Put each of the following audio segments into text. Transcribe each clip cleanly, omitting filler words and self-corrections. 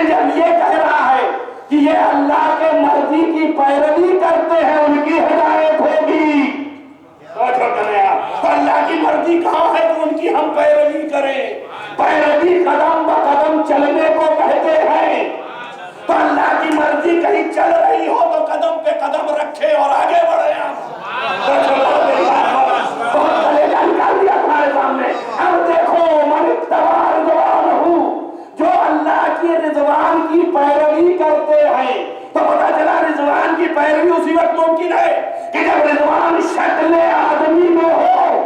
لیکن جب یہ کہہ رہا ہے کہ یہ اللہ کے مرضی کی پیروی کرتے ہیں ان کی ہدایت ہوگی، تو اللہ کی مرضی کہاں ہے کہ ان کی ہم پیروی کریں؟ پیروی قدم بہ قدم چلنے کو کہتے ہیں۔ تو اللہ کی مرضی کہیں چل رہی ہو تو قدم پہ قدم رکھے اور آگے بڑھے ہم۔ بہت کلیجہ نکال دیا تمہارے سامنے۔ اب دیکھو من اتبع رضوانہ، جو اللہ کی رضوان کی پیروی کرتے ہیں، تو پتہ چلا رضوان کی پیروی اسی وقت ممکن ہے کہ جب رضوان شکل آدمی میں ہو،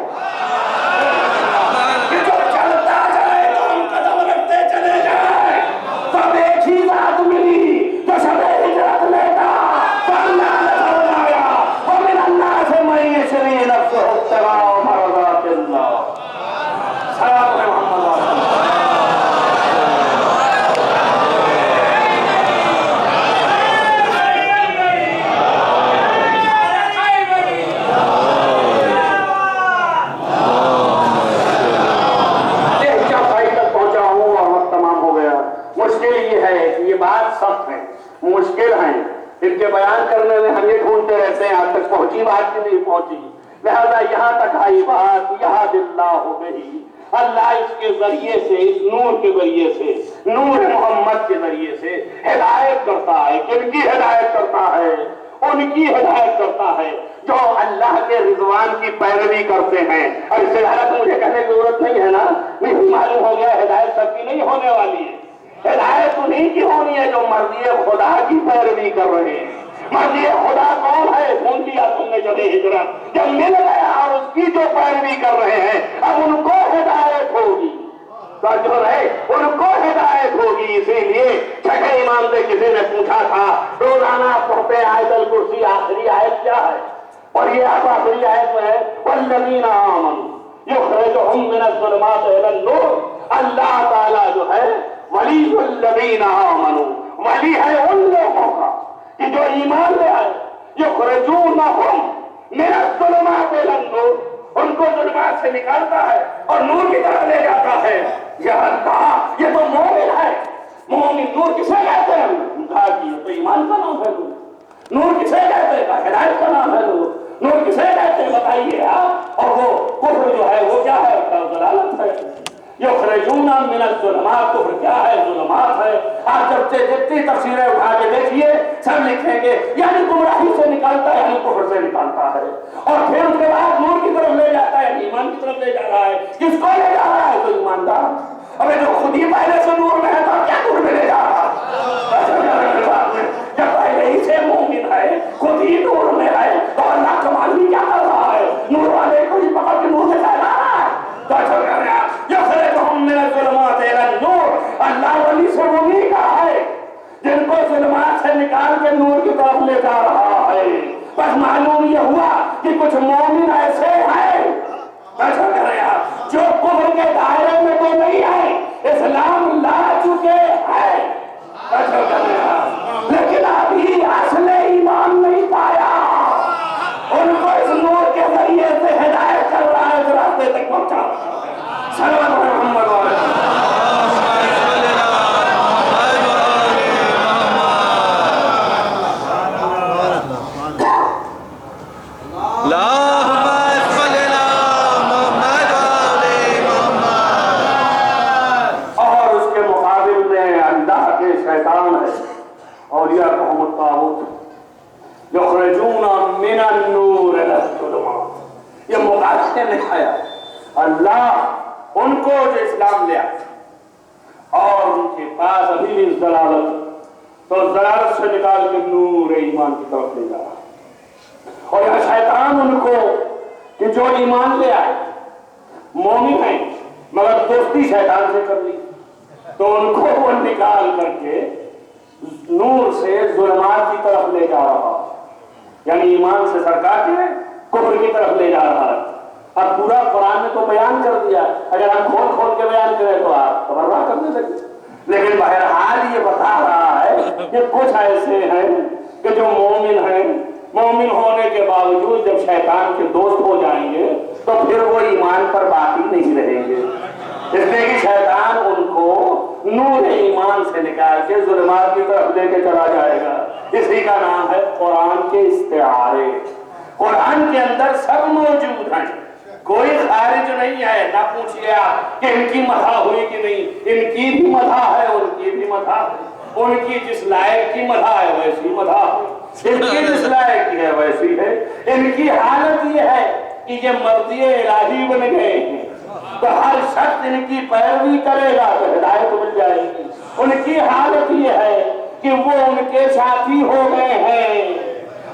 کہ جو چلتا جائے تو ہم قدم رکھتے چلے جائیں۔ تب ایک ہی ذات ملی جو شب ہجرت لیتا، تو اللہ نے فرمایا وَمِنَ النَّاسِ مَن يَشْرِي نَفْسَهُ ابْتِغَاءَ مَرْضَاتِ اللَّهِ۔ سلام محمد مشکل ہیں، ان کے بیان کرنے میں ہم یہ ڈھونڈتے رہتے ہیں آج تک پہنچی بات کی نہیں پہنچی، لہذا یہاں تک آئی بات یہاں اللہ بہی، اللہ اس کے ذریعے سے، اس نور کے ذریعے سے، نور محمد کے ذریعے سے ہدایت کرتا ہے۔ کن کی ہدایت کرتا ہے؟ ان کی ہدایت کرتا ہے جو اللہ کے رضوان کی پیروی کرتے ہیں۔ اور اس سے زیادہ مجھے کہنے کی ضرورت نہیں ہے نا، نہیں معلوم ہو گیا ہدایت سب کی نہیں ہونے والی ہے۔ ہدایت انہیں کی ہونی ہے جو مرضی خدا کی پیروی کر رہے ہیں۔ مرضی خدا کون ہے؟ ڈھونڈ لیا تم نے جب ہجرت، جب مل گیا اور اس کی جو پیروی کر رہے ہیں، اب ان کو ہدایت ہوگی، جو ہے ان کو ہدایت ہوگی۔ اسی لیے چھٹے امام سے کسی نے پوچھا تھا روزانہ پڑھتے آیت الکرسی آخری آیت کیا ہے؟ اور یہ آپ آخری آیت میں ہے والذین آمنوا یخرجہم من الظلمات الی النور۔ اللہ تعالیٰ جو ہے ولی الذین آمنوا، ولی ہے ان لوگوں کا کہ جو ایمان لے آئے، یخرجونہم من الظلمات الی النور، ان کو ظلمات سے نکالتا ہے اور نور کی طرف لے جاتا ہے۔ یہ اللہ، یہ تو مومن ہے۔ مومن نور کسے کہتے ہیں؟ کہا کہ یہ تو ایمان کا نام ہے۔ نور کسے کہتے ہیں؟ ہدایت کا نام ہے۔ نور کسے کہتے ہیں بتائیے آپ؟ اور وہ کفر جو ہے وہ کیا ہے؟ ضلالت ہے۔ یخرجون من الظلمات، کفر کیا ہے؟ ظلمات ہے۔ آپ جب جتنی تفسیریں اٹھا کے دیکھیے سب لکھیں گے یعنی گمراہی سے نکالتا ہے، یعنی کفر سے نکالتا ہے، اور پھر اس کے بعد نور کی طرف لے جاتا ہے، ایمان کی طرف لے جا رہا ہے۔ کس کو لے جا رہا ہے؟ تو ایماندار۔ ابھی جو خود ہی پہلے سے نور میں ہے تو کیا نور میں لے جا رہا ہے؟ جب پہلے ہی سے مومن ہے، خود ہی نور میں ہے، تو اللہ کمال بھی کیا کر رہا ہے؟ نور والے کو ہی پکڑ کے نور میں جا رہا ہے۔ تو اچھا کہہ رہے ہیں یخرجہم من الظلمات الی النور۔ اللہ ولی سے وہی کہا ہے جن کو ظلمات سے نکال کے نور کی طرف لے جا رہا ہے۔ بس معلوم یہ ہوا کہ کچھ مومن ایسے ہیں، ایسا کہہ رہے ہیں جو کفر کے دائرے میں تو نہیں ہے، اسلام لا چکے ہیں، ایسا کہہ رہے ہیں، لیکن ابھی اصل ایمان نہیں پایا، ان کو اس نور کے ذریعے سے ہدایت کر رہا ہے، اس راستے تک پہنچا رہا ہے۔ سلام محمد اور اس کے مقابل میں اللہ کے شیطان ہے، اولیاءکہم الطاغوت یخرجون من النور الی الظلمات۔ یہ مقابلے میں آیا اللہ ان کو جو اسلام لے آئے اور ان کے پاس ابھی بھی ضلالت، تو ضلالت سے نکال کے نور ایمان کی طرف لے جا رہا ہے۔ اور یہ شیطان ان کو کہ جو ایمان لے آئے، مومن ہیں مگر دوستی شیطان سے کر لی، تو ان کو وہ نکال کر کے نور سے ظلمات کی طرف لے جا رہا ہے، یعنی ایمان سے سرکا کے کفر کی طرف لے جا رہا ہے۔ اب پورا قرآن نے تو بیان کر دیا، اگر ہم کھول کھول کے بیان کریں تو آپ تبرہ کرنے لگے، لیکن بہرحال یہ بتا رہا ہے کہ کچھ ایسے ہیں کہ جو مومن ہیں، مومن ہونے کے باوجود جب شیطان کے دوست ہو جائیں گے تو پھر وہ ایمان پر باقی نہیں رہیں گے، اس لیے کہ شیطان ان کو نور ایمان ایمان سے نکال کے ظلمات کی طرف لے کے چلا جائے گا۔ اسی کا نام ہے قرآن کے استعارے۔ قرآن کے اندر سب موجود ہیں، کوئی خارج نہیں ہے۔ نہ پوچھئے آپ کہ ان کی مدح ہوئی کہ نہیں، ان کی بھی مدح ہے، ان کی بھی مدح ہے۔ ان کی جس لائق کی مدح ہے ویسی مدح ہے، ان کی جس لائق کی ہے ویسی ہے۔ ان کی حالت یہ ہے کہ یہ مرضی الہی بن گئے ہیں، تو ہر شخص ان کی پیروی کرے گا تو ہدایت مل جائے گی۔ ان کی حالت یہ ہے کہ وہ ان کے ساتھی ہو گئے ہیں،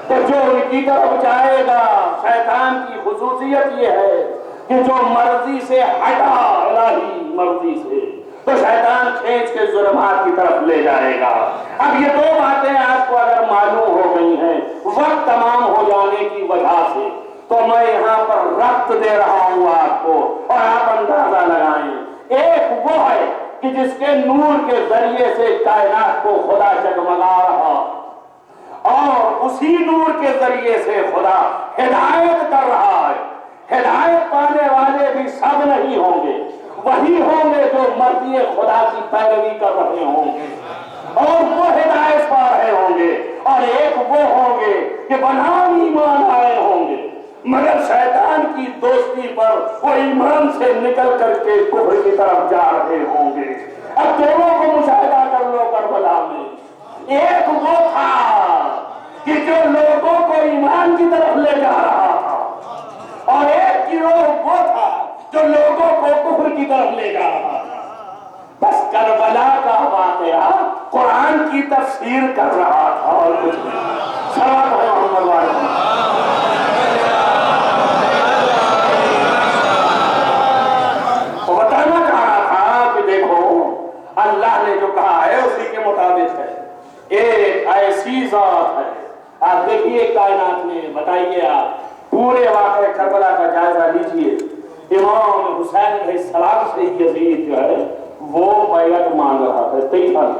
تو جو ان کی طرف جائے گا، شیطان کی خصوصیت یہ ہے کہ جو مرضی سے ہٹا الہی مرضی سے، تو شیطان کھینچ کے ظلمات کی طرف لے جائے گا۔ اب یہ دو باتیں آپ کو اگر معلوم ہو گئی ہیں وقت تمام ہو جانے کی وجہ سے، تو میں یہاں پر ربط دے رہا ہوں آپ کو، اور آپ اندازہ لگائیں۔ ایک وہ ہے کہ جس کے نور کے ذریعے سے کائنات کو خدا جگمگا رہا، اور اسی نور کے ذریعے سے خدا ہدایت کر رہا ہے۔ ہدایت پانے والے بھی سب نہیں ہوں گے، وہی ہوں گے جو مرضی خدا کی پیروی کر رہے ہوں گے اور وہ ہدایت پا رہے ہوں گے، اور ایک وہ ہوں گے کہ بنام ایمان آئے ہوں گے مگر شیطان کی دوستی پر وہ ایمان سے نکل کر کے کفر کی طرف جا رہے ہوں گے۔ اب دونوں کو مشاہدہ کر لو کربلا میں۔ ایک وہ تھا کہ جو لوگوں کو ایمان کی طرف لے جا رہا تھا، اور ایک گروہ وہ تھا جو لوگوں کو کفر کی طرف لے جا رہا تھا۔ بس کربلا کا واقعہ قرآن کی تفسیر کر رہا تھا اور کچھ نہیں۔ صلوات ہے محمد وعلیہ۔ وہ بتانا چاہ رہا تھا کہ دیکھو اللہ نے جو کہا ہے اسی کے مطابق ہے۔ ایک ایسی ذات ہے، آپ دیکھیے کائنات میں، بتائیے آپ پورے واقعہ کربلا کا جائزہ لیجئے۔ امام حسین علیہ السلام سے یزید جو ہے وہ بیعت مانگ رہا تھا 23 سال،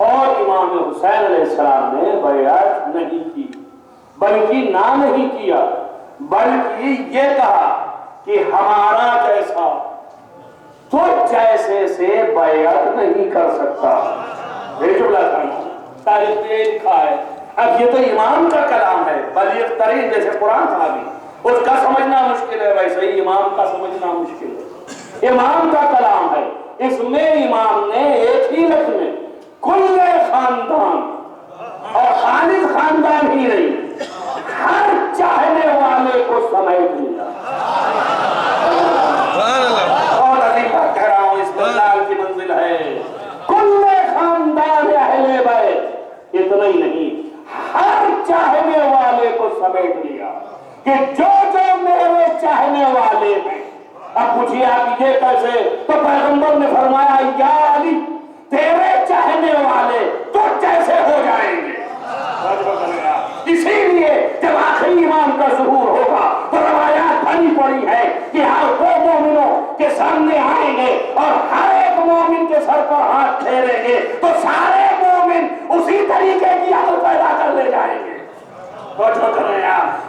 اور امام حسین علیہ السلام نے بیعت نہیں کی، بلکہ نہ نہیں کیا، بلکہ یہ کہا کہ ہمارا جیسا تو جیسے سے بیعت نہیں کر سکتا۔ تاریخ میں لکھا ہے۔ اب یہ تو امام کا کلام ہے، بلیغ ترین، جیسے قرآن تھا بھی، اس کا سمجھنا مشکل ہے، ویسے ہی امام کا سمجھنا مشکل ہے۔ امام کا کلام ہے، اس میں امام نے ایک ہی لفظ میں کل خاندان، اور خالد خاندان ہی نہیں، ہر چاہنے والے کو سمیٹ لیا۔ اور عظیم بات کہہ رہا ہوں، استدلال کی منزل ہے۔ کل خاندان اہل بیت، اتنا ہی نہیں، ہر چاہنے والے کو سمیٹ لیا کہ جو جو میرے چاہنے والے ہیں۔ اب پوچھئے آپ یہ کیسے؟ تو پیغمبر نے فرمایا یا علی تیرے چاہنے والے تو جیسے ہو جائیں گے۔ اسی لیے جب آخری امام کا ظہور ہوگا تو روایات بھری پڑی ہے کہ آپ وہ مومنوں کے سامنے آئیں گے اور ہر ایک مومن کے سر پر ہاتھ پھیریں گے تو سارے مومن اسی طریقے کی عقل پیدا کر لے جائیں گے۔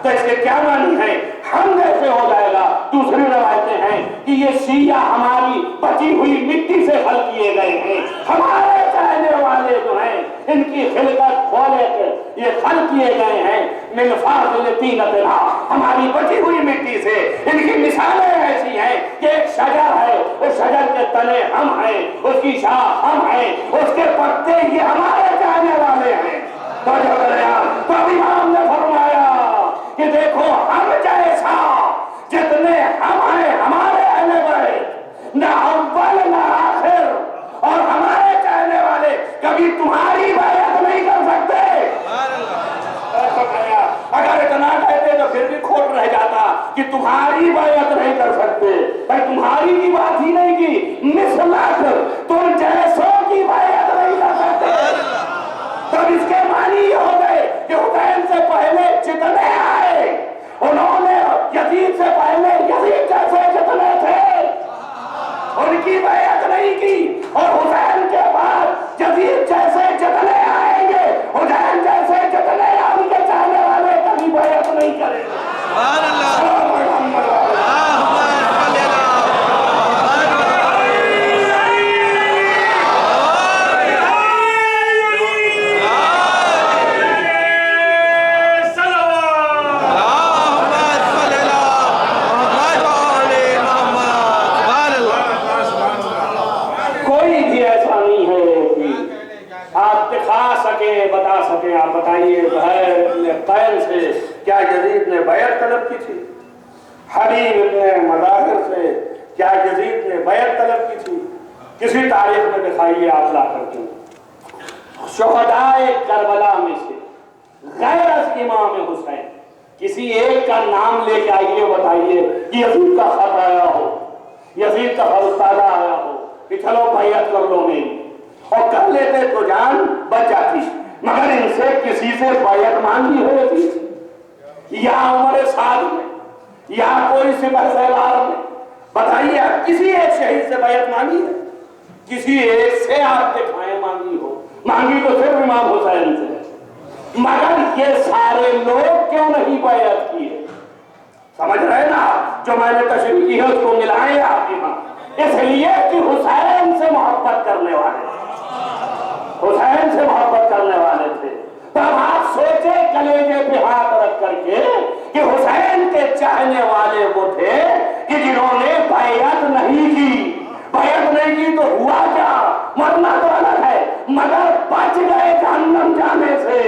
تو اس کے کیا معنی ہے؟ ہم جیسے ہو جائے گا۔ دوسری روایتیں ہیں کہ یہ شیعہ ہماری بچی ہوئی مٹی سے خلق کیے گئے ہیں، ہمارے چاہنے والے جو ہیں ان کی خلقت کھولے کے یہ خلق کیے گئے ہیں من فاضل طینتنا، ہماری بچی ہوئی مٹی سے۔ ان کی مثالیں ایسی ہیں کہ ایک شجر ہے، اس شجر کے تنے ہم ہیں، اس کی شاخ ہم ہیں، اس کے پتے یہ ہمارے چاہنے والے ہیں۔ تو امام نے فرمایا کہ دیکھو ہم جیسا جتنے ہم ہیں ہمارے اہل بیت، نہ اول نہ آخر، اور ہمارے چاہنے والے کبھی تمہاری بیعت نہیں کر سکتے۔ اگر اتنا کہتے تو پھر بھی کھوٹ رہ جاتا کہ تمہاری بیعت نہیں کر سکتے۔ بھائی تمہاری کی بات ہی نہیں کی، مثلک تم جیسوں کی بیعت نہیں کر سکتے۔ تب اس کے معنی یہ ہو گئے کہ حسین سے پہلے جتنے آئے انہوں نے یزید سے پہلے یزید جیسے جتنے تھے ان کی بیعت نہیں کی، اور حسین کے بعد یزید جیسے جتنے آئیں گے، حسین جیسے جتنے ان کے چاہنے والے کبھی بیعت نہیں کریں گے۔ آپ دکھا سکیں بتا سکیں، آپ بتائیے زہیر ابن قین سے کیا یزید نے بیعت طلب کی تھی؟ حبیب ابن مظاہر سے کیا یزید نے بیعت طلب کی تھی؟ کسی تاریخ میں دکھائیے آپ لا کر کے۔ شہدائے کربلا میں سے غیر از امام حسین کسی ایک کا نام لے کے آئیے، بتائیے کہ یزید کا خط آیا ہو، یزید کا فرستادہ آیا ہو کہ چلو بیعت کر لو میری، اور کر لیتے تو جان بچ جاتی، مگر ان سے کسی سے بیعت مانگی ہے یزید؟ یا عمر سعد میں، یا کوئی سپہ سالار میں؟ بتائیے آپ کسی ایک شہید سے بیعت مانگی ہے؟ کسی ایک سے آپ دکھائیں مانگی ہو؟ مانگی تو صرف امام حسین سے، مگر یہ سارے لوگ کیوں نہیں بیعت کیے؟ سمجھ رہے نا؟ جو میں نے تشریح کی ہے اس کو ملائیں آپ یہاں، اس لیے کہ حسین سے محبت کرنے والے تھے، حسین سے محبت کرنے والے تھے۔ تب آپ سوچے کلیجے پہ ہاتھ رکھ کر کے کہ حسین کے چاہنے والے وہ تھے کہ جنہوں نے بیعت نہیں کی، بیعت نہیں کی تو ہوا کیا؟ مرنا تو الگ ہے مگر بچ گئے جہنم جانے سے،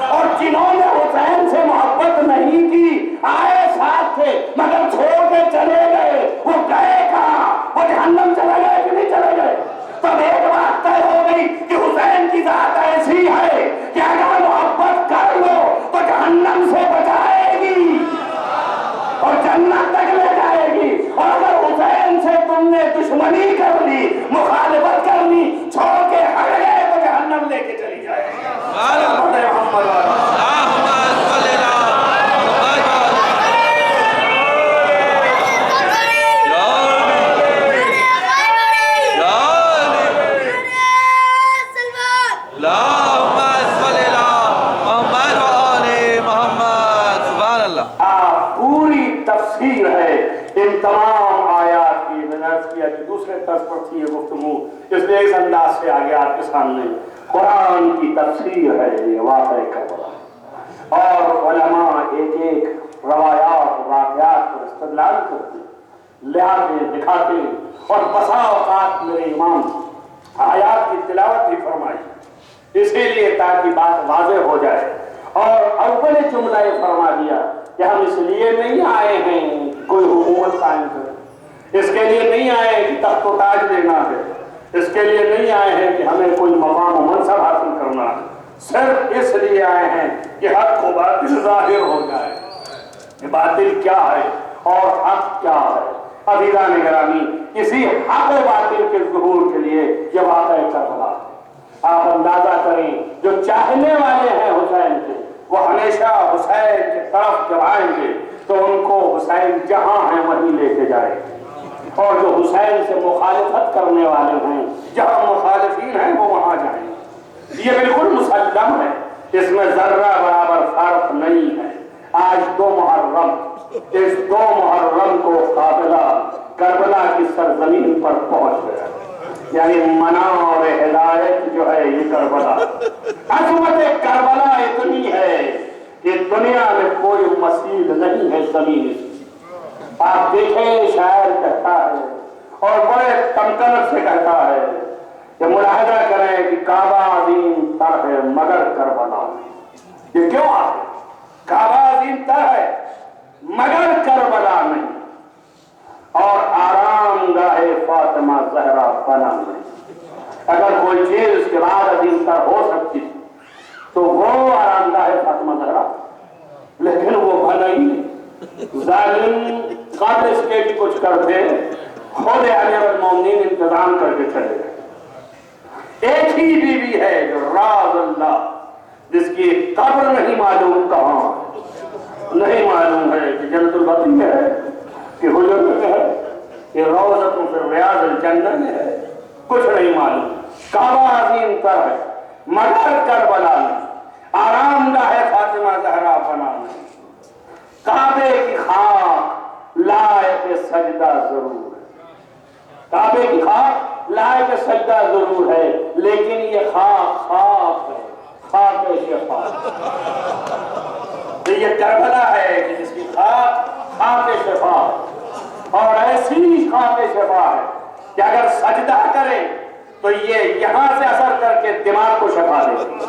اور جنہوں نے حسین سے محبت نہیں کی آئے ساتھ تھے مگر چھوڑ کے چلے گئے، وہ گئے کہاں؟ وہ جہنم چلے گئے کہ نہیں چلے گئے؟ تب ایک بات طے ہو گئی کہ حسین کی ذات ایسی ہے کہ اگر محبت کر لو تو جہنم سے بچائے گی اور جنت تک لے جائے گی، اور اگر حسین سے تم نے دشمنی کر لی، مخالفت کر لی، چھوڑ کے ہٹ گئے تو جہنم لے کے چلی جائے گی۔ تفسیر ہے ان تمام آیات کی، میں نے عرض کیا کہ دوسرے طرز پر تھی یہ گفتگو، اس لیے اس انداز سے آگے آپ کے سامنے قرآن کی تفسیر ہے یہ واقعہ کربلا، اور علماء ایک ایک روایات واقعات پر استدلال کرتے لہٰذا دکھاتے، اور بسا اوقات میرے امام آیات کی تلاوت بھی فرمائی، اسی لیے تاکہ بات واضح ہو جائے، اور اول جملہ یہ فرما دیا کہ ہم اس لیے نہیں آئے ہیں کوئی حکومت قائم کرے، اس کے لیے نہیں آئے ہیں کہ تخت و تاج لینا ہے، اس کے لیے نہیں آئے ہیں کہ ہمیں کوئی مقام و منصب حاصل کرنا ہے، صرف اس لیے آئے ہیں کہ حق و باطل ظاہر ہو جائے، کہ باطل کیا ہے اور حق کیا ہے۔ عزیزان گرامی، اسی حق و باطل کے ظہور کے لیے یہ واقعہ کربلا ہے۔ آپ اندازہ کریں جو چاہنے والے ہیں حسین کے، وہ ہمیشہ حسین کی طرف جب آئیں گے تو ان کو حسین جہاں ہیں وہیں لے کے جائیں گے، اور جو حسین سے مخالفت کرنے والے ہیں جہاں مخالفین ہیں وہ وہاں جائیں گے۔ یہ بالکل مسلم ہے، اس میں ذرہ برابر فرق نہیں ہے۔ آج 2 محرم، اس 2 محرم کو قافلہ کربلا کی سرزمین پر پہنچ گیا، یعنی منار ہدایت جو ہے یہ کربلا۔ عظمت کربلا اتنی ہے کہ دنیا میں کوئی مثیل نہیں ہے زمین کی۔ آپ دیکھیں شاعر کہتا ہے اور بڑے تمکنت سے کہتا ہے کہ ملاحظہ کریں کہ کعبہ عظیم تر ہے مگر کربلا نہیں۔ یہ کیوں آتے؟ کعبہ عظیم تر ہے مگر کربلا نہیں، اور آرام گاہ فاطمہ زہرا بنا نہیں۔ اگر کوئی چیز اس کے بعد عظیم تر ہو سکتی تو وہ آرام گاہ فاطمہ زہرا، لیکن وہ بنا ہی نہیں۔ ظالم قبل اس کے بھی کچھ کرتے، خود امیر المومنین انتظام کر کے چلے گئے۔ ایک ہی بیوی ہے جو راز اللہ، جس کی قبر نہیں معلوم کہاں، نہیں معلوم ہے کہ جنت البقیع میں ہے کہ حجر میں ہے کہ روضۃ فی ریاض الجنہ میں ہے، کچھ نہیں معلوم۔ کعبہ عظیم تر ہے مگر کربلا نہیں، آرام گاہ فاطمہ زہرا بنا نہیں۔ کعبے کی خاک لائق سجدہ ضرور ہے، کعبے کی خاک لائق سجدہ ضرور ہے، لیکن یہ خاک خاک ہے، خاک شفا۔ یہ کربلا ہے کہ جس کی خاک خاک شفا ہے، اور ایسی خاک شفا ہے کہ اگر سجدہ کریں تو یہ یہاں سے اثر کر کے دماغ کو شفا دیتی ہے،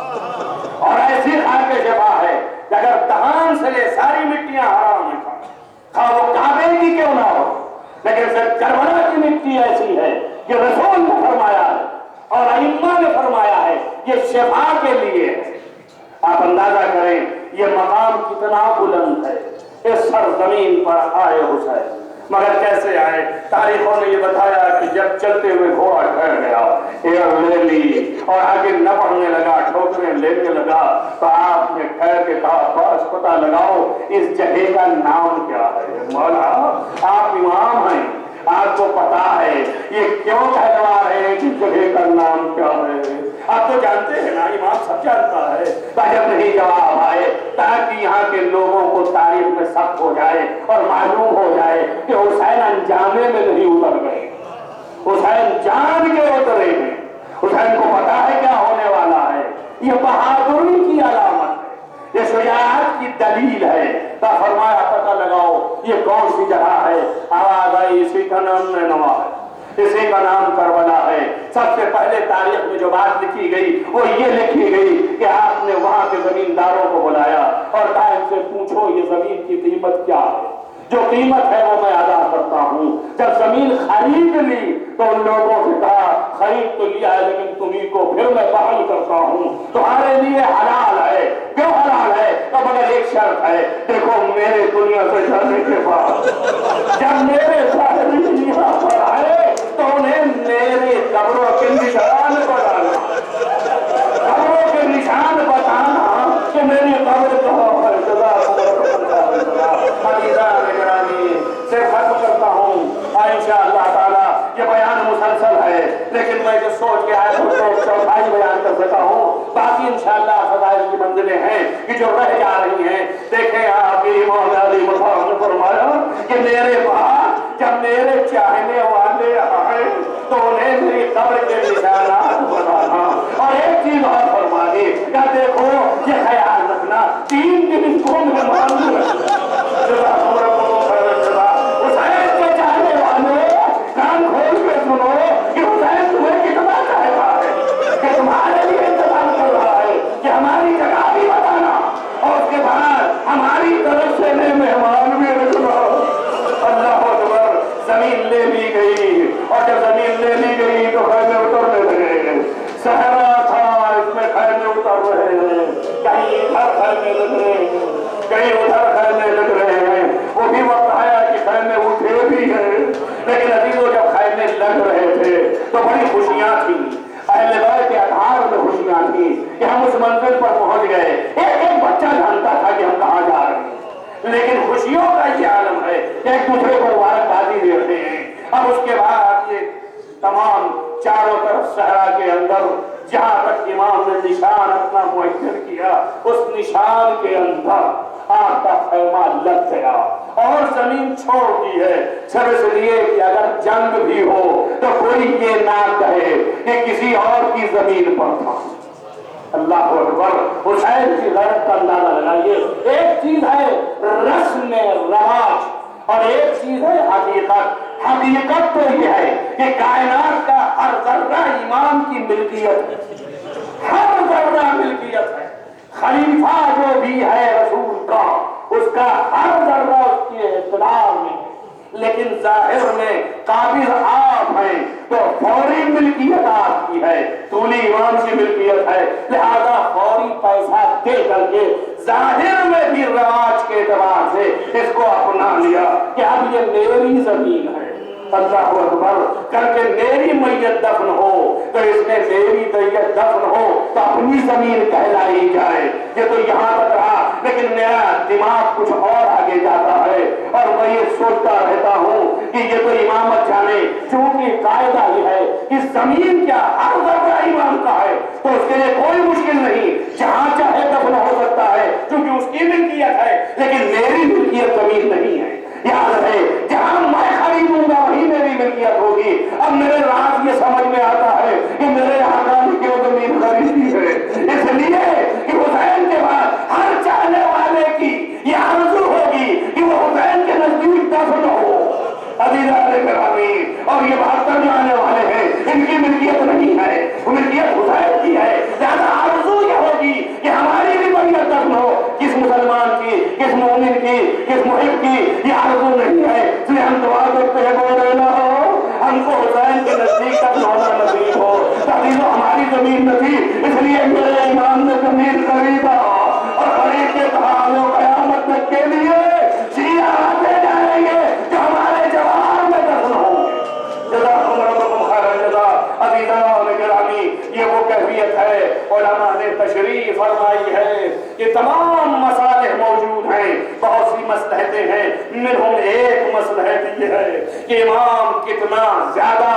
اور ایسی کھا کے شفا ہے کہ اگر دہان سے لے ساری مٹیاں حرام ہیں خواہ وہ کعبے کی کیوں نہ ہو، لیکن صرف کربلا کی مٹی ایسی ہے کہ رسول نے فرمایا ہے اور ائمہ نے فرمایا ہے یہ شفا کے لیے ہے۔ آپ اندازہ کریں یہ مقام کتنا بلند ہے، اس سرزمین پر آئے حسین، مگر کیسے آئے؟ تاریخوں نے یہ بتایا کہ جب چلتے ہوئے گھوڑا ٹھہر گیا، ایئر لے لی اور آگے نہ بڑھنے لگا، ٹھوکریں لینے لگا، تو آپ نے ٹھہر کے کہا بس پتہ لگاؤ اس جگہ کا نام کیا ہے۔ مولا آپ امام ہیں، آپ کو پتا ہے یہ کیوں کہلوا رہے ہیں کہ جگہ کا نام کیا ہے؟ آپ تو جانتے ہیں نا، امام سب جانتا ہے، جب نہیں جواب آئے تاکہ یہاں کے لوگوں کو تاریخ میں ثبت ہو جائے اور معلوم ہو جائے کہ حسین انجامے میں نہیں اتر گئے، حسین جان کے اترے ہیں، حسین کو پتا ہے کیا ہونے والا ہے۔ یہ بہادری کی علامت ہے، یہ شجاعت کی دلیل ہے۔ تو فرمایا پتہ لگاؤ یہ کون سی جگہ ہے؟ آواز آئی اسی کا نام نینوا ہے، اسی کا نام کربلا ہے۔ سب سے پہلے تاریخ میں جو بات لکھی گئی وہ یہ لکھی گئی کہ آپ نے وہاں کے زمینداروں کو بلایا اور کہا ان سے پوچھو یہ زمین کی قیمت کیا ہے، جو قیمت ہے وہ میں ادا کرتا ہوں۔ جب زمین خرید لی تو ان لوگوں سے کہا خرید تو لیا ہے لیکن تمہیں کو پھر میں بحال کرتا ہوں، تمہارے لیے حلال ہے۔ کیوں حلال ہے؟ تو مگر ایک شرط ہے، دیکھو میرے دنیا سے جانے کے بعد جب میرے ساتھ یہاں پر آئے تو انہیں میرے قبروں کے نشان بتانا، قبروں کے نشان بتانا کہ میری قبر کہاں ہے۔ سے ختم کرتا ہوں انشاءاللہ تعالی، یہ بیان مسلسل ہے لیکن میں جو سوچ کے آیا ہوں تو چوتھائی بیان کر سکتا ہوں، باقی انشاءاللہ فضائل کی منزلیں ہیں کہ جو رہ جا رہی ہیں۔ دیکھیں آپ امام علی مقام نے فرمایا کہ میرے پاس جب میرے چاہنے والے آئے تو انہیں میری قبر کے نشانات بتانا، اور ایک چیز اور فرما دی کہ دیکھو یہ خیال رکھنا 3 دن اس کو میں معلوم ہے حسین کے چاہنے والے کان کھول کے سنو کہ حسین تمہیں کتنا چاہتا ہے، کہ تمہارے لیے انتظام کر رہا ہے کہ ہماری جگہ بھی بتانا اور اس کے بعد ہماری طرف سے مہمان بھی رکھنا۔ اللہ اکبر، زمین لے لی گئی اور جب زمین لے لی گئی تو خیمے اترنے لگے۔ صحرا تھا اس میں خیمے اتر رہے ہیں، کہیں ادھر خیمے لگ رہے ہیں کہیں ادھر خیمے لگ رہے ہیں۔ وہ بھی وقت آیا کہ خیمے اٹھے بھی ہیں، لیکن عزیزوں جب خیمے لگ رہے تھے تو بڑی خوشیاں تھیں، اہل بیت کے آدھار میں خوشیاں تھیں کہ ہم اس منزل پر پہنچ گئے۔ ایک ایک بچہ جانتا تھا کہ ہم کہاں جا رہے ہیں، لیکن خوشیوں کا یہ عالم ہے کہ ایک دوسرے کو مبارکبادی دے رہے ہیں۔ اب اس کے بعد یہ تمام چاروں طرف صحرا کے اندر جہاں تک امام نے نشان اپنا معین کیا اس نشان کے اندر آپ کا خیمہ لگ گیا اور زمین چھوڑ دی ہے، سب اس لیے کہ اگر جنگ بھی ہو تو کوئی یہ نہ کہے کہ کسی اور کی زمین پر تھا۔ اللہ اکبر، حسین کی غیرت کا اندازہ لگائیے۔ ایک چیز ہے رسم رواج اور ایک چیز ہے حقیقت۔ حقیقت تو یہ ہے کہ کائنات کا ہر ذرہ امام کی ملکیت ہے، ہر ذرہ ملکیت ہے۔ خلیفہ جو بھی ہے رسول کا اس کا ہر ذرہ اس کے اقتدار میں ہے، لیکن ظاہر میں قابض آپ ہیں تو فوری ملکیت آپ کی ہے، طولی امام کی ملکیت ہے، لہذا فوری پیسہ دے کر کے ظاہر میں بھی رواج کے اعتبار سے اس کو اپنا لیا کہ اب یہ میری زمین ہے۔ اللہ اکبر، کر کے میری میت دفن ہو تو اس میں میری میت دفن ہو تو اپنی زمین کہلائی جائے۔ یہ تو یہاں تک رہا، لیکن میرا دماغ کچھ اور آگے جاتا ہے اور میں یہ سوچتا رہتا ہوں کہ یہ تو امامت جانے، چونکہ قاعدہ یہ ہے کہ زمین کیا ہر ذرہ امام کا ہے تو اس کے لیے کوئی مشکل نہیں، جہاں چاہے دفن ہو سکتا ہے کیونکہ اس کی ملکیت ہے، لیکن میری ملکیت زمین نہیں ہے۔ یاد رہے جہاں میں خریدوں گا وہی میری ملکیت ہوگی۔ اب میرے راز یہ سمجھ میں آتا ہے کہ میرے آقا نے کیوں زمین خریدی ہے، اس لیے کہ حسین کے بعد ہر چاہنے والے کی یہ آرزو ہوگی کہ وہ حسین کے نزدیک دفن ہو۔ عزیزان گرامی، اور یہ 72 جو آنے والے ہیں ان کی ملکیت نہیں ہے، وہ ملکیت حسین کی ہے۔ لہذا آرزو یہ ہوگی کہ ہماری بھی میت دفن ہو، کس مسلمان کی، کس مومن کی، کس محب کی، یہ آرزو نہیں ہے۔ اس لیے ہم دعا کرتے ہیں مولانا ہم کو حسین کے نزدیک دفن ہونا نصیب ہو۔ تبھی تو ہماری زمین نصیب، اس لیے میرے امام نے زمین خریدا اور خرید کے کہا ہمیں قیامت تک کے لیے شیعہ آتے جائیں گے جو ہمارے جوار میں دفن ہوں گے۔ جزاکم ربکم خیر الجزا۔ عزیزان گرامی، یہ وہ کیفیت ہے علماء نے تشریح فرمائی ہے کہ تمام مصالح موجود ہیں، بہت سی مصلحتیں ہیں، منہم ایک مصلحت یہ ہے کہ امام کتنا زیادہ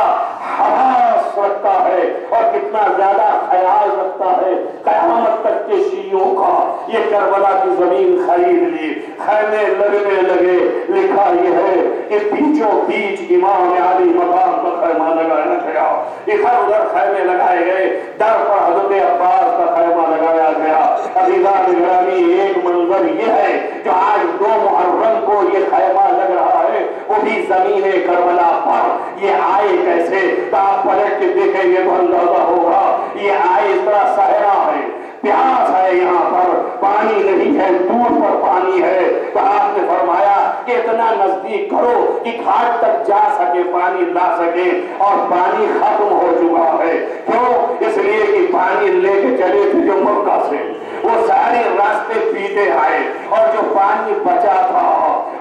حواس رکھتا ہے اور کتنا زیادہ خیال رکھتا ہے قیامت تک کے شیعوں کا۔ یہ کربلا کی زمین خرید لی، خیمے لگنے لگے، لکھا یہ ہے کہ بیچوں بیچ امام علی مقام پر خیمہ لگایا گیا، ادھر ادھر خیمے لگائے گئے، در پر حضرت عباس کا خیمہ لگایا گیا۔ عزیزان گرامی، ایک منظر یہ ہے جو آج 2 محرم کو یہ خیمہ لگ رہا ہے، وہ بھی زمین کربلا پر۔ یہ آئے کیسے؟ تو آپ پلٹ کے دیکھیں گے تو اندازہ ہوگا، یہ آئے اس طرح صحرا ہے، پیاس ہے، یہاں پر پانی نہیں ہے، دور پر پانی ہے۔ تو آپ نے فرمایا کہ اتنا نزدیک کرو کہ گھاٹ تک جا سکے، پانی لا سکے، اور پانی ختم ہو چکا ہے۔ کیوں؟ اس لیے کہ پانی لے کے چلے تھے جو مکہ سے، وہ سارے راستے پیتے آئے، اور جو پانی بچا تھا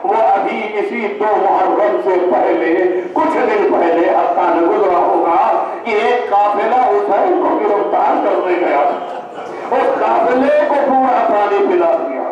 وہ ابھی اسی 2 محرم سے پہلے کچھ دن پہلے ہفتہ نہ گزرا ہوگا کہ ایک قافلہ حسین کو گرفتار کرنے گیا، اس قافلے کو پورا پانی پلا دیا،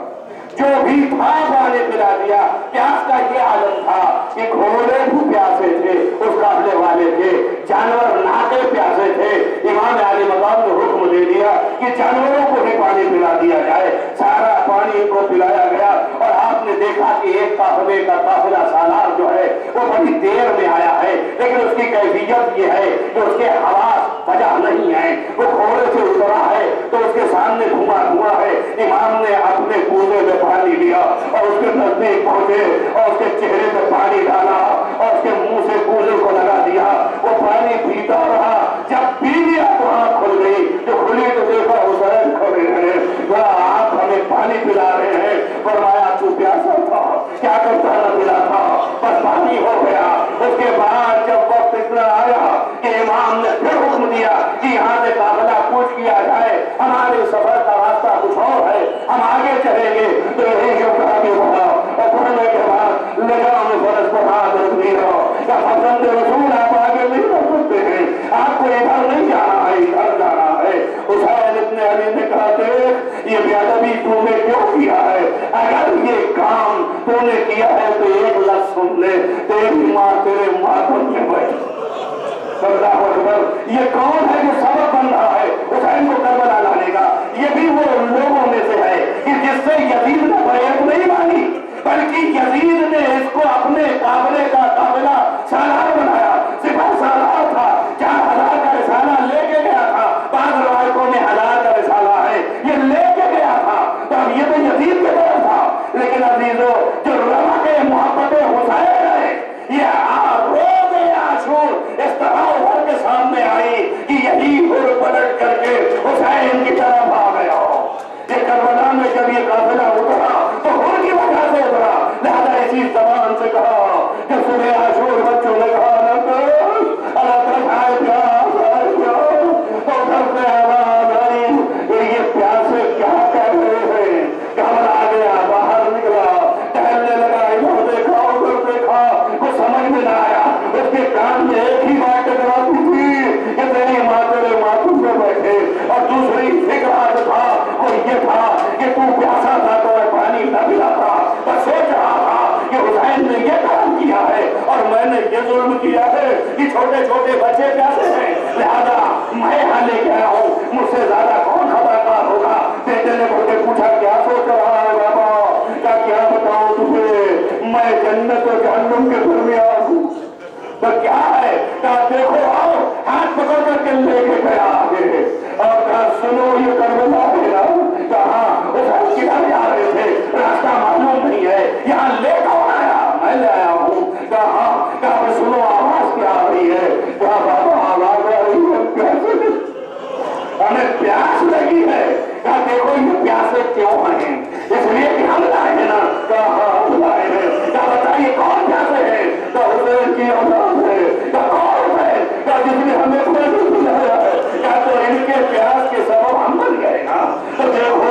جو بھی تھا پانی پلا دیا۔ پیاس کا یہ عالم تھا کہ گھوڑے بھی پیاسے تھے، اس قافلے والے کے جانور ناقے پیاسے تھے۔ امام علی مقام نے حکم دے دیا کہ جانوروں کو بھی پانی پلا دیا جائے، سارا پانی کو پلایا گیا۔ اور آپ نے دیکھا کہ ایک قافلے کا قافلہ سالار جو ہے وہ بڑی دیر میں آیا ہے، لیکن اس کی کیفیت یہ ہے کہ اس کے حواس وجہ نہیں ہے، وہ گھوڑے سے اترا ہے تو اس کے سامنے دھواں دھواں ہے۔ امام نے اپنے کوزے میں پانی لیا اور اس کے نزدیک پہنچے اور اس کے چہرے پہ پانی ڈالا اور اس کے منہ سے کوزے کو لگا دیا، وہ پانی پیتا رہا۔ جب پی لیا تو آنکھ کھل گئی، جو کھلی تو دیکھا حسین کھڑے ہیں، وہ آپ ہمیں پانی پلا رہے ہیں۔ فرمایا تو پیاسا تھا، کیا کرتا نہ پلا تھا، بس پانی ہو گیا۔ اس کے بعد جب وقت اتنا آیا کہ امام نے پھر حکم دیا کہ یہاں سے قافلہ کوچ کیا جائے، ہمارے سفر کا راستہ کچھ اور ہے، ہم آگے چلیں گے، تو یہی جو کہا کہ بڑھا اور پڑھنے کے بعد لگام فرض پر ہاتھ رکھ دیا کہ حضرت رسول آپ آگے نہیں رکھ سکتے ہیں، آپ کو ادھر نہیں جانا ہے، ادھر جانا ہے۔ حسین ابن علی نے کہا دیکھ یہ بے ادبی تو نے کیوں کیا ہے؟ اگر یہ کام تو نے کیا ہے تو ایک لفظ سن لے، تیری ماں تیرے ماتم میں بیٹھ۔ اللہ اکبر، یہ کون ہے جو سبب بن رہا ہے حسین کو کربلا لانے کا؟ یہ بھی وہ لوگوں میں سے ہے کہ جس سے یزید نے بیعت نہیں مانی، بلکہ یزید نے اس کو اپنے قافلے کا قافلہ سالار بنایا، سپاہ سالار تھا، 4000 کا رسالہ لے کے گیا تھا، بعض روایتوں میں 1000 کا رسالہ ہے، یہ لے کے گیا تھا، تو اب یہ تو یزید کے طرف تھا۔ لیکن عزیزو، جو رمق محبت حسین ہے، یہ روز عاشور اس طرح ابھر کے سامنے آئی کہ یہی ہر پلٹ کر کے حسین کی طرف آ گیا۔ یہ کربلا میں جب یہ قافلہ اترا تو ہر کی وجہ سے اترا، لہذا اسی زبان سے کہا کہ صبح عاشور بچوں نے کہا اللہ تعالیٰ پیاس آئے پیاس، تو گھر سے آواز آئی یہ پیاسے کیا کہہ رہے ہیں؟ گھبرا گیا، باہر نکلا، ٹہلنے لگا، ادھر دیکھا ادھر دیکھا، کچھ سمجھ میں نہ آیا۔ اس کے کان میں ایک ہی بات ٹکراتی تھی کہ تیری ماں تیرے ماتم پہ بیٹھے، اور دوسری فکر جو تھا وہ یہ تھا کہ تو پیاسا تھا تو پانی نہ پلا تھا، بس سوچ رہا تھا کہ حسین نے یہ کام کیا ہے اور میں نے یہ ظلم کیا ہے کہ چھوٹے چھوٹے بچے پیاسے ہیں، لہذا میں یہاں لے کے آیا ہوں، مجھ سے زیادہ کون خبردار ہوگا؟ بیٹے نے بڑھ کے پوچھا کیا سوچ رہا ہے بابا؟ کیا بتاؤں تجھے، میں جنت اور جہنم کے درمیان ہوں۔ تو کیا ہے؟ کہا دیکھو آؤ، ہاتھ پکڑ کر کے لے کے گیا آگے، اور کہا سنو یہ کربلا ہے نا؟ کہا حسین کدھر جا رہے تھے؟ راستہ معلوم نہیں ہے، یہاں لے کون آیا؟ میں لے آیا ہوں۔ کہا سنو آواز کیا آ رہی ہے؟ کہا بابا آواز آ رہی ہے نہیں ہے؟ کہا دیکھو یہ پیاسے کیوں ہیں؟ اس لیے کہ ہم لائے ہیں نا؟ کہا ہاں ہم لائے ہیں۔ کہا بتائیے کون پیاسے ہیں؟ کہا حسین کی اولاد ہے۔ کہا کون ہے؟ کہا جس نے ہمیں پانی پلایا ہے۔ کہا تو ان کے پیاس کے سبب ہم بن گئے نا؟ تو دیکھو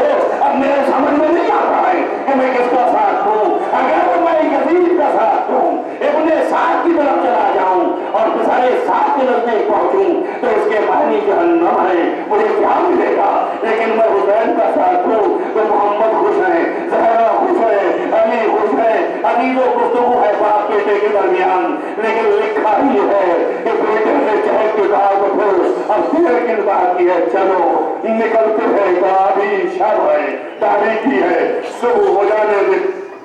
اب میرے سمجھ میں نہیں آ رہا ہے کہ میں کس کا ساتھ دوں۔ اگر میں یزید کا ساتھ دوں، ابن سعد کی طرف چلا جاؤں اور پسرے سعد کے نزدیک پہنچوں تو اس کے معنی جہنم ہے، مجھے کیا ملے گا؟ لیکن میں حسین کا ساتھ دوں تو محمد خوش ہے، زہرا خوش ہے، علی خوش ہے، عزیز و گفتگو ہے باپ بیٹے کے درمیان، لیکن لکھا ہی ہے کہ بیٹے نے چہر کے کہا تو پھر اب دیر کن بات کی ہے، چلو نکلتے ہیں، ابھی شب ہے، تاریخی ہے، صبح ہو جانے دے،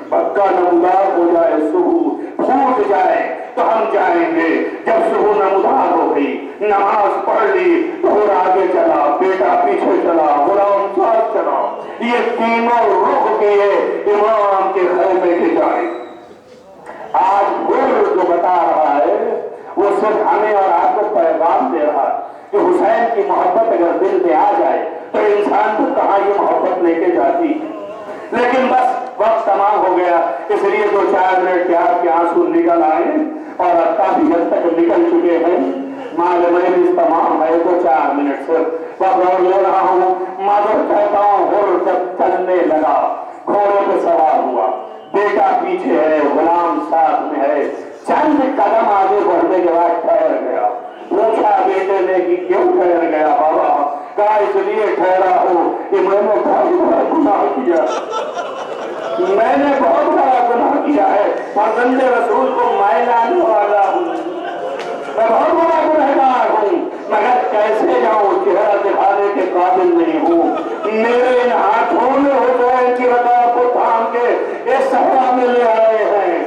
پکا نمودار ہو جائے، صبح پھوٹ جائے تو ہم جائیں گے۔ جب صبح نمودار ہو گئی، نماز پڑھ لی، تو آگے چلا، بیٹا پیچھے چلا، غلام ساتھ چلا، یہ تینوں رخ کیے امام کے خیمے کے جائے۔ آج وہ جو بتا رہا ہے وہ صرف ہمیں اور آپ کو پیغام دے رہا ہے کہ حسین کی محبت اگر دل میں آ جائے تو انسان کو کہاں یہ محبت لے کے جاتی۔ لیکن بس وقت تمام ہو گیا، اس لیے 2-4 منٹ کے آپ کے آنسو نکل آئے اور اب کافی حد تک نکل چکے ہیں۔ مال مجلس تمام ہے، 2-4 منٹ صرف وقت اور لے رہا ہوں۔ معذر کہتا ہوں، غر جب چلنے لگا، گھوڑے پہ سوار ہوا، بیٹا پیچھے ہے، غلام ساتھ میں ہے، چند قدم آگے بڑھنے کے بعد ٹھہر گیا۔ پوچھا بیٹے نے کہ کیوں ٹھہر گیا بابا؟ کہا اس لیے ٹھہرا ہوں کہ میں نے بہت بڑا گناہ کیا، میں نے بہت بڑا گناہ کیا ہے، فرزند رسول کو میں لانے والا ہوں، میں بہت بڑا گنہگار ہوں، مگر کیسے جاؤں؟ چہرہ دکھانے کے قابل نہیں ہوں۔ میرے ان ہاتھوں نے حسین کی رضا کو تھام کے اس صحرا میں لے آئے ہیں،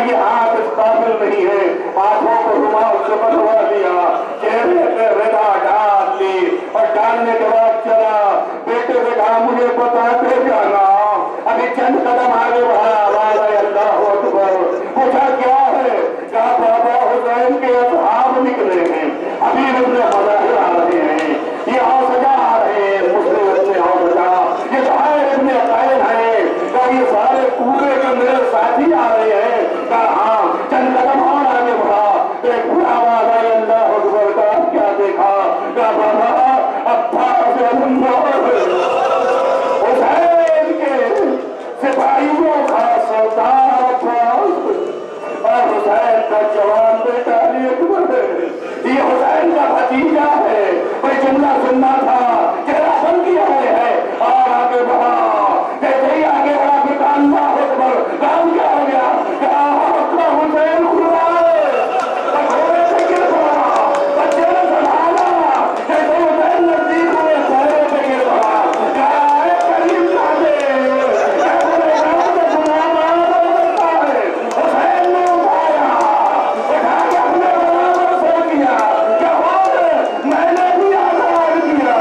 یہ ہاتھ اس قابل نہیں ہے۔ ہاتھوں کو رومال سے بندھوا دیا، چہرے پہ رضا ڈال لی اور ڈالنے کے بعد چلا۔ بیٹے سے کہا مجھے بتاتے جانا، ابھی چند قدم آگے بڑھا، آواز آئی اللہ اکبر۔ پوچھا کیا ہے؟ کہا بابا حسین کے اصحاب نکلے ہیں، ابھی ابن مظاہر آ رہے ہیں، یہ اوسجا آ رہے ہیں، مسلم ابن اوسجا، یہ ظاہر ابن عقائل ہیں، کہا یہ سارے پورے کے میرے ساتھی آ رہے ہیں۔ کہا ہاں، چند قدم اور آگے بڑھا، ایک پھر آواز آئی اللہ اکبر۔ کہا کیا دیکھا؟ کہا بابا عباس بن حسین کے سپاہیوں کا سردار عباس اور حسین کا جوان بیٹا علی اکبر ہے، یہ حسین کا بھتیجا ہے۔ کوئی جملہ سننا تھا، چہرہ بند کیا ہے اور آگے بڑھا، جیسے ہی آگے بڑھا پھر کہا اللہ اکبر۔ کام کیا ہو گیا؟ کہا حسین کھلا ہے، گھوڑے سے گر پڑا، بچے نے سنبھالا، جیسے حسین نزدیک ہوئے چہرے پہ گر پڑا، کہا اے کریم جانے، اے گنہگار سے گناہ معاف ہو سکتا ہے۔ حسین نے اٹھایا، اٹھا کے اپنے برابر سے کیا، کہ میں نے بھی آزاد کیا،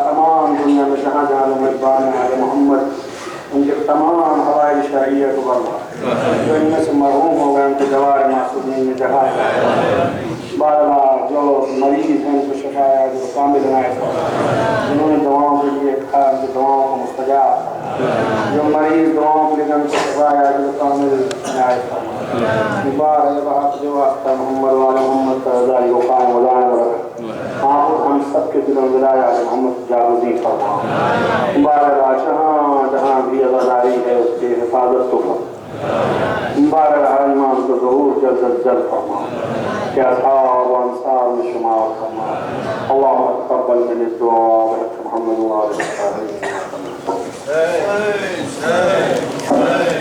تمام دنیا میں جہاں جہاں میزبان آل محمد ان کے تمام ہوائی شاہیہ کو برما جو ان میں سے مرحوم ہو گئے ان کے جوار معصومین میں جگہ بارہ جو مریض ہیں ان کو شفا جو کامل عنایت فرما جنہوں نے دعاؤں کے لیے کھا ان کی دعاؤں کو مستجاب فرما جو مریض دعاؤں کے لیے ان کو شفا جو کامل عنایت فرما بارہ بحق جو واسطہ محمد والا محمد کا رضا جو قائم ولائم ورکھ آپ ہم سب کے دلوں ولایہ محمد جاگزی فرما بارہ جہاں جہاں بھی عزاداری ہے اس کی حفاظت کو فرما بارہ امام کو ظہور جلد از جلد فرما کہ اصحاب و انصار میں شمار فرما اللہم تقبل من الدعاء محمد و آل